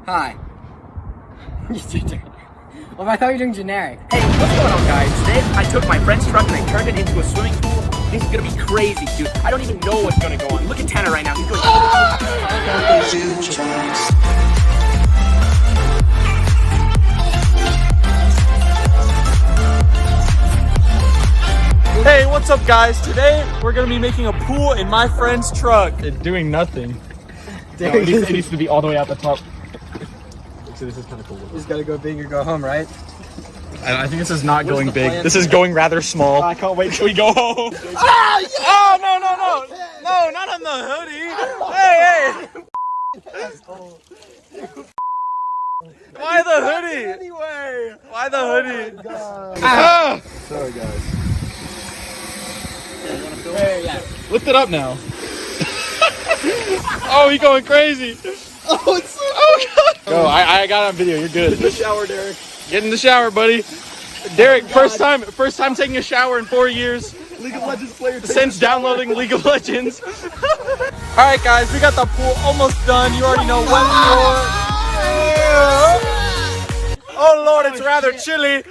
Hi. Well, I thought you were doing generic. Hey, what's going on, guys? Today, I took my friend's truck and I turned it into a swimming pool. This is gonna be crazy, dude. I don't even know what's gonna go on. Look at Tanner right now. He's going. Hey, what's up, guys? Today we're gonna be making a pool in my friend's truck. It's doing nothing. No, it needs to be all the way out the top. So this is kind of cool. You just gotta go big or go home, right? I think this is not going big. This is going rather small. I can't wait till we go home. Ah, yeah! Oh, no, no, no. No, not on the hoodie. Hey, hey. Why the hoodie? Anyway. Why the hoodie? Ah. Sorry, guys. Hey, yeah. Lift it up now. Oh, he's going crazy. Oh, it's so Go, I got it on video. You're good. Get in the shower, Derek. Get in the shower, buddy. Derek, first time taking a shower in 4 years. League of Legends player. Since downloading League of Legends. All right, guys, we got the pool almost done. You already know one more. Oh Lord, it's rather chilly.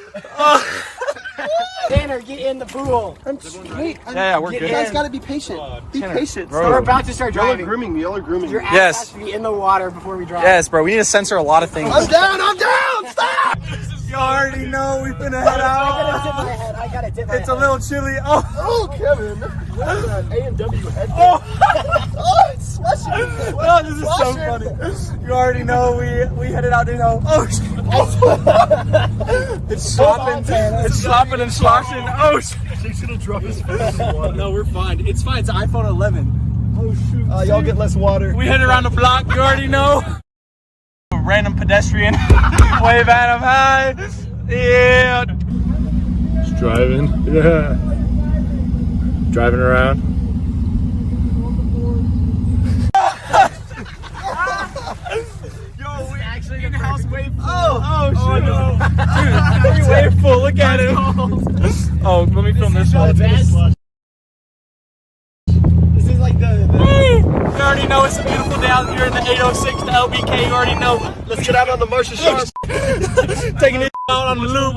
Tanner, get in the pool. Yeah, we're good. You guys gotta be patient. Be Tanner, patient. bro. We're about to start driving. Grooming me, y'all are grooming Your me. ass Yes. has to be in the water before we drive. Yes, bro. We need to censor a lot of things. I'm down, stop! You already know we finna head out. I gotta dip my head. It's a little chilly. Oh, Oh, Kevin. What is that? A&W head. oh. Oh, it's slushing. Oh, this is so funny. You already know we headed out to it's slopping. It's slopping and sloshing. Oh, He's gonna drop his face in the water. no, we're fine. It's fine. It's iPhone 11. Oh, shoot. Y'all get less water. We headed around the block. You already know. A random pedestrian. Wave at him. Hi. Yeah. Just driving. Yeah. Driving around. Yo, we actually in-house wave pool. Oh, shit. No. Dude, wave pool. Look at him. Oh, let me film this one. This is like the You already know it's a beautiful day out here in the 806 to LBK. You already know. Let's get out on the Marcia Sharp. Taking it out on the loop.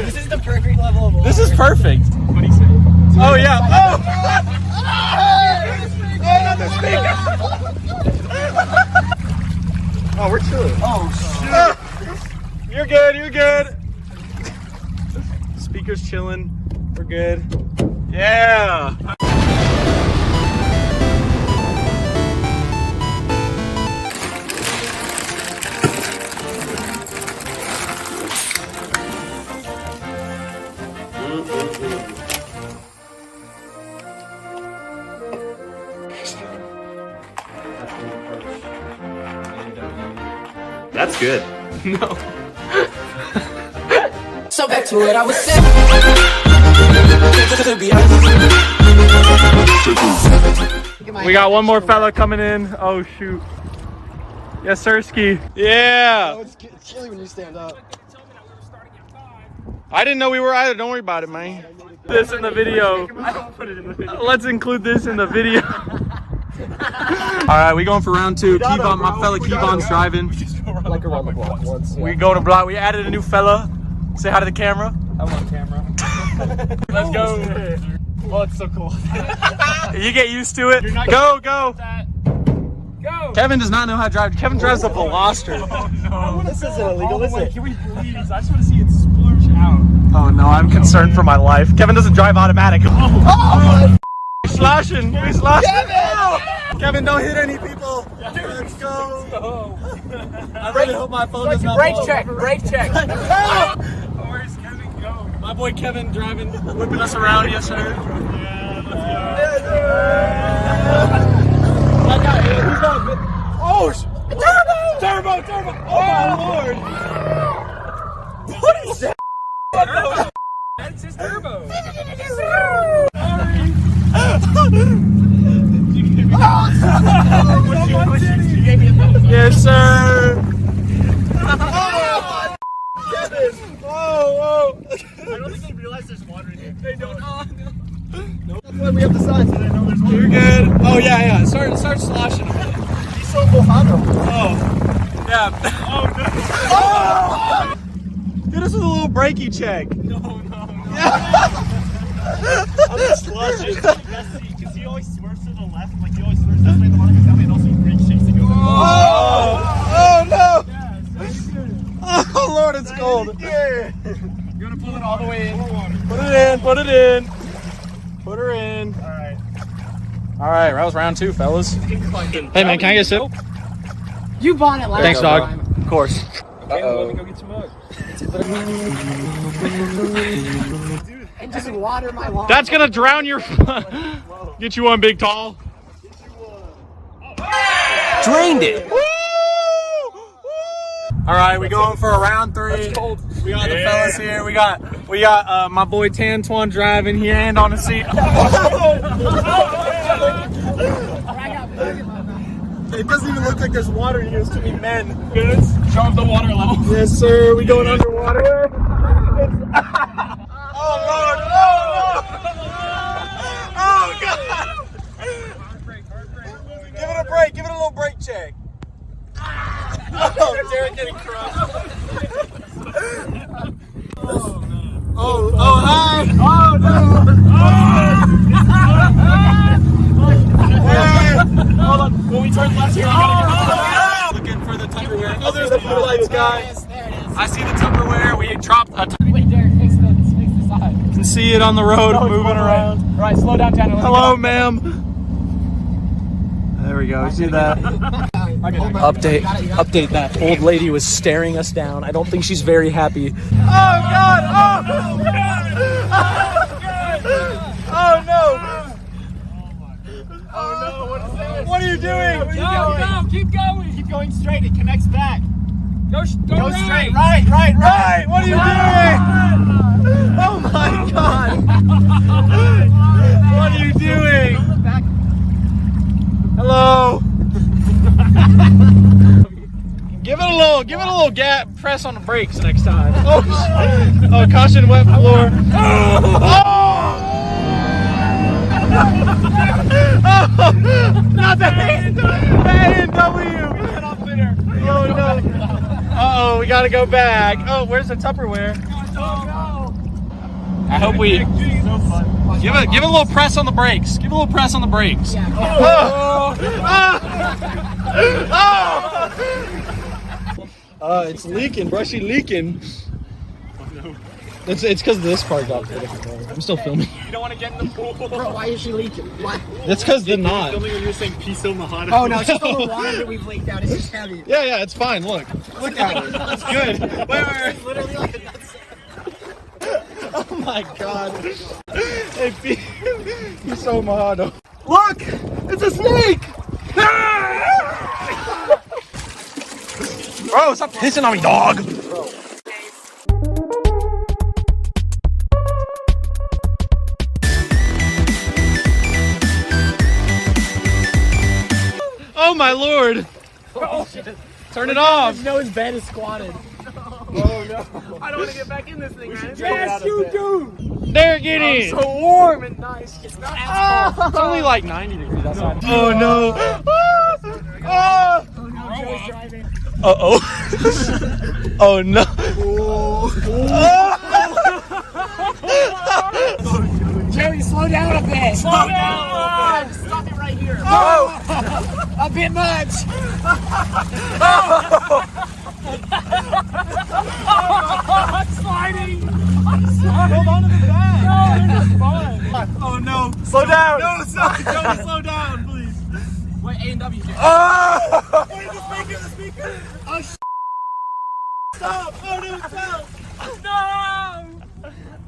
This is the perfect level of water. This is perfect. What do you say? Oh, yeah. Oh! Oh, we're chilling. Oh, shit. You're good. You're good. Speaker's chilling. We're good. Yeah. That's good. No. So back to what I was saying. We got one more fella coming in. Oh, shoot. Yes, Sirski. Yeah. Oh, it's chilly when you stand up. I didn't know we were either. Don't worry about it, man. This in the video. Let's include this in the video. All right, we going for round two. Kevon, my fella Kevon's driving. Like around the block once. We go to block. We added a new fella. Say hi to the camera. I'm on camera. Let's go. Oh, it's so cool. You get used to it. Go, go. Go. Kevin does not know how to drive. Kevin drives a Veloster. Oh, no. This isn't illegal, is it? Can we please? I just want to see it sploosh out. Oh no, I'm concerned for my life. Kevin doesn't drive automatic. Oh, We're sloshing. We're sloshing. Kevin, don't hit any people. Let's go. I really hope my phone does not Brake fall check, over. brake check. Where's Kevin go? My boy Kevin driving, whipping us around. Yes, sir. Yeah, let's go. I got it. Who's got it? Oh, turbo! Oh my lord! What is that? That's his turbo. Yes, sir. Kevin! Oh, I don't think they realize there's water in here. They don't. That's why we have the signs so they know there's water. You're good. Oh yeah. Start sloshing them. He's so mojado. Yeah. Oh, no. Hit us with a little brakey check. I'm just slushing. Because he always swerves to the left. Like, he always swerves this way. The water goes down, and also he brake shakes and goes. Oh no! Oh Lord, it's cold. You're gonna pull it all the way in. Put it in. Put it in. Put her in. All right. All right, that was round 2, fellas. Hey man, can I get a sip? You bought it last Thanks, dog. time. Of course. Let me go get some mug. And just water my lawn. That's gonna drown your. Get you one, big tall. Drained it. All right, we going for a round 3. We got the fellas here. We got my boy Tantuan driving here and on the seat. It doesn't even look like there's water here. It's too many men. Show him the water level. Yes, sir. We going underwater. Oh Lord! Oh Lord! Oh God! Give it a break. Give it a little brake check. Oh, Derek getting crushed. Oh, hi. Oh, no. Hold on. When we turn left here, Looking for the Tupperware. Oh, there's the blue lights, guys. There it is. I see the Tupperware. We dropped a. Wait, Derek, fix the side. You can see it on the road moving around. All right, slow down, Tanner. Hello, ma'am. There we go. You see that? Update. That old lady was staring us down. I don't think she's very happy. Oh God! Oh no! Oh no, what is this? What are you doing? No, keep going. Keep going straight. It connects back. Go straight. Right. What are you doing? Oh my God! What are you doing? Hello. Give it a little gap. Press on the brakes next time. Oh, caution, wet floor. Oh, not the A&W. Oh no. Uh-oh, we gotta go back. Oh, where's the Tupperware? I hope we give it a little press on the brakes. Give it a little press on the brakes. It's leaking, brushy leaking. It's because this part got put. I'm still filming. You don't want to get in the pool. Bro, why is she leaking? Why? That's because the knot. Filming when you're saying piso mojado. Oh no, it's just all the water that we've leaked out. It's just heavy. Yeah, it's fine. Look at it. It's good. Wait. It's literally like a nut. Oh my God. Hey, you're so mojado. Look, it's a snake. Bro, stop pissing on me, dog. Oh my Lord. Turn it off. No, his bed is squatted. I don't want to get back in this thing, man. Yes, you do. Derek, get in. So warm and nice. It's not outside. It's only like 90 degrees outside. Oh no. Oh no, Joe's driving. Uh-oh. Oh no. Joey, slow down a bit. Slow down. Stop it right here. Oh, a bit much. I'm sliding. Hold on to the bag. No, it's fine. Oh no. Slow down. No, stop. Don't slow down, please. What A&W do? Oh! Wait, the speaker. Oh, Stop. Oh no, stop. No.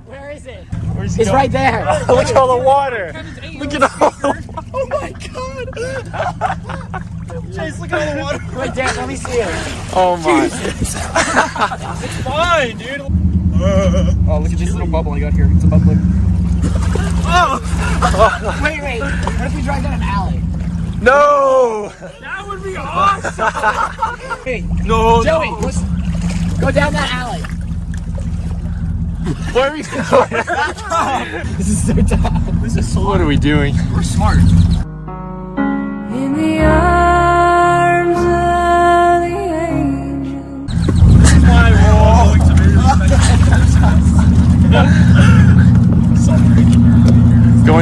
where is it? Where's he It's going? right there. Look at all the water. Look at all. Oh my God. Chase, look at all the water. Wait, Dad, let me see it. Oh my. It's fine, dude. Oh, look at this little bubble I got here. It's a bubble. Wait. What if we drive down an alley? No. That would be awesome. Hey, No. Joey, go down that alley. Where are we going? This is so tough. This is so. What are we doing? We're smart. In the arms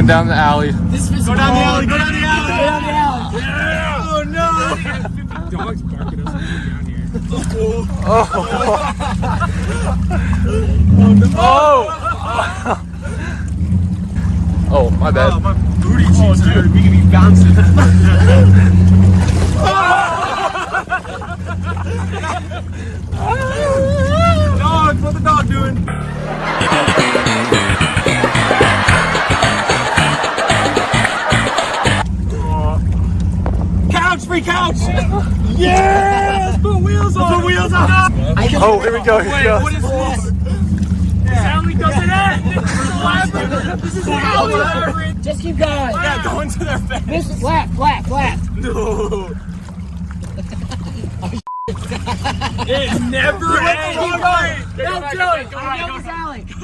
going down the alley. This is Go down the alley, go down the alley. Go down the alley. Yeah. Oh no. Dogs barking us down here. Oh. Oh, my bad. Oh, my booty cheeks, dude. We can be bouncing. Dog, what's the dog doing? Couch, free couch! Yes! Put wheels on! Put wheels on! Oh, here we go. Here we go. What is this? Sound leak doesn't end! This is a labyrinth! Just keep going. Yeah, go into their face. This is left. No. It never ends. Don't do it.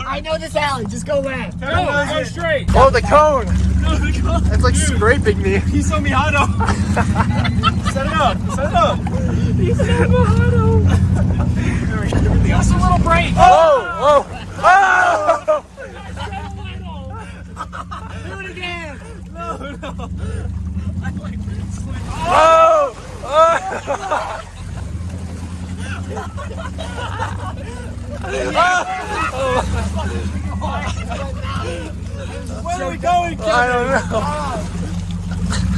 I know this alley. Just go left. Go straight. Oh, the cone. No, go. It's like scraping me. He's so Miyano. Set it up. Set it up. He's so Mojado. Give us a little break. Oh, oh, oh! Do it again. No. I like this. Oh! Where are we going? I don't know.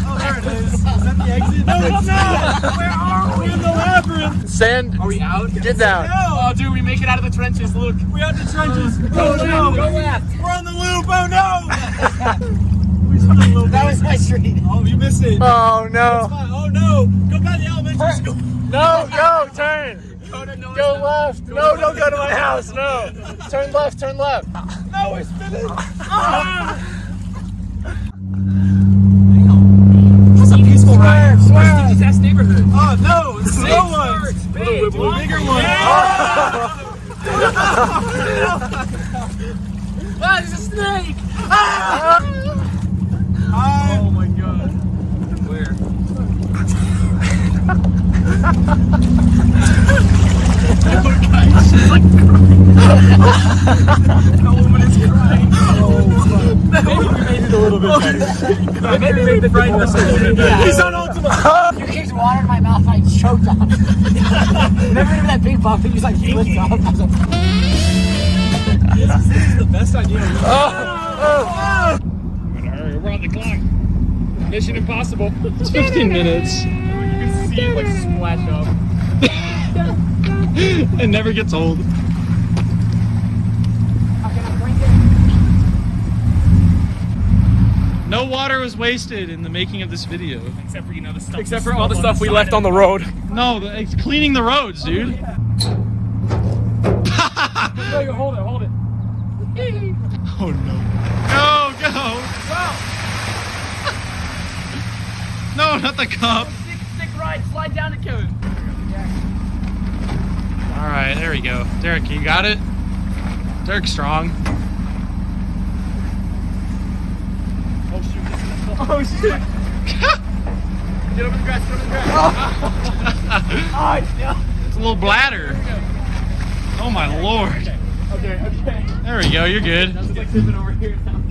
Oh, there it is. Is that the exit? No, it's not. Where are we? In the labyrinth. Sand. Are we out? Get down. No. Oh, dude, we make it out of the trenches. Look. We have the trenches. Go Oh, no. left. We're on the loop. Oh, no. We just went a little That bit. was my street. Oh, you missed it. Oh, no. Oh, no. Go by the elementary school. No, go, turn. Go left. No, don't go to my house. No. Turn left, turn left. No, we're spinning. That's a peaceful ride. Prestigious ass neighborhood. Oh, no. It's slow ones. Big, Bigger one. Ah, there's a snake. Oh, my God. Where? She's like crying. The woman is crying. Maybe we made it a little bit better. Maybe we made the frighten us a little bit better. He's on Ultima. You kicked water in my mouth and I choked on it. Remember that big bump that you like flipped off? I was like, This is the best idea. Oh. Hurry, we're on the clock. Mission impossible. It's 15 minutes. You can see it like splash up. It never gets old. No water was wasted in the making of this video. Except for, you know, the stuff. Except for all the stuff we left on the road. No, it's cleaning the roads, dude. Hold it. Oh no. Go, go! No, not the cup. Stick right, slide down to Kevin. Alright, there we go. Derek, you got it? Derek's strong. Oh, shit. Get over the grass, It's a little bladder. Oh my lord. Okay. There we go, you're good. It's like sipping over here now.